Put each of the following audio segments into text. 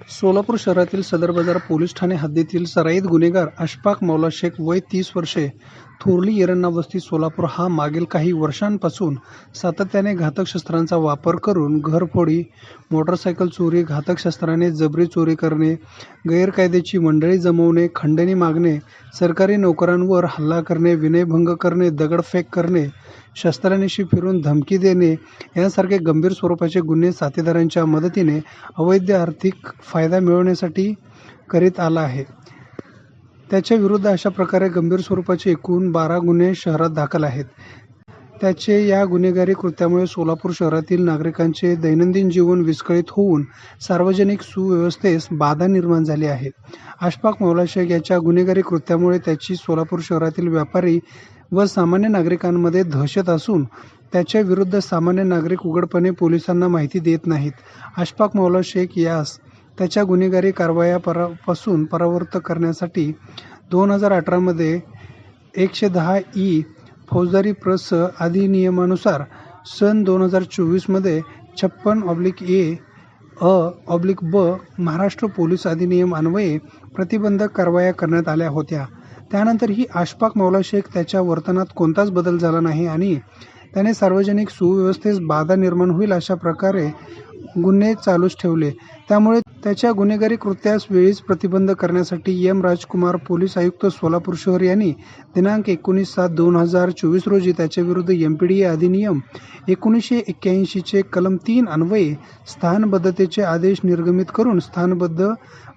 सोलापूर शहरातील सदर बाजार पोलीस ठाणे हद्दीतील सराईत गुन्हेगार अशफाक मौला शेख वय 30 वर्षे, थोरली एरण्णा वस्ती सोलापूर हा मागील काही वर्षांपासून सातत्याने घातक शस्त्रांचा वापर करून घरफोडी, मोटारसायकल चोरी, घातक शस्त्राने जबरी चोरी करणे, गैरकायद्याची मंडळी जमवणे, खंडणी मागणे, सरकारी नोकरांवर हल्ला करणे, विनयभंग करणे, दगडफेक करणे, शस्त्रांनिशी फिरून धमकी देणे यांसारखे गंभीर स्वरूपाचे गुन्हे साथीदारांच्या मदतीने अवैध आर्थिक फायदा मिळवण्यासाठी करीत आला आहे. त्याच्या विरुद्ध अशा प्रकारे गंभीर स्वरूपाचे एकूण 12 गुन्हे शहरात दाखल आहेत. त्याचे या गुन्हेगारी कृत्यामुळे सोलापूर शहरातील नागरिकांचे दैनंदिन जीवन विस्कळीत होऊन सार्वजनिक सुव्यवस्थेस बाधा निर्माण झाली आहे. अशफाक मौला शेख याच्या गुन्हेगारी कृत्यामुळे त्याची सोलापूर शहरातील व्यापारी व सामान्य नागरिकांमध्ये दहशत असून त्याच्या विरुद्ध सामान्य नागरिक उघडपणे पोलिसांना माहिती देत नाहीत. अशफाक मौला शेख यास त्याच्या गुन्हेगारी कारवायापासून परावृत्त करण्यासाठी 2018 मध्ये 110 ई फौजदारी प्रस अधिनियमानुसार सन 2024 मध्ये 56/A ब महाराष्ट्र पोलीस अधिनियम अन्वये प्रतिबंधक कारवाया करण्यात आल्या होत्या. त्यानंतरही अशफाक मौला शेख त्याच्या वर्तनात कोणताच बदल झाला नाही आणि त्याने सार्वजनिक सुव्यवस्थेस बाधा निर्माण होईल अशा प्रकारे गुन्हे चालूच ठेवले. त्यामुळे त्याच्या गुन्हेगारी कृत्यास वेळीच प्रतिबंध करण्यासाठी एम. राजकुमार पोलीस आयुक्त सोलापूर शहर यांनी दिनांक 19/7/2024 रोजी त्याच्याविरुद्ध MPDA अधिनियम 1981 चे कलम 3 अन्वये स्थानबद्धतेचे आदेश निर्गमित करून स्थानबद्ध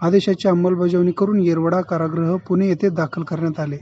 आदेशाची अंमलबजावणी करून येरवडा कारागृह पुणे येथे दाखल करण्यात आले.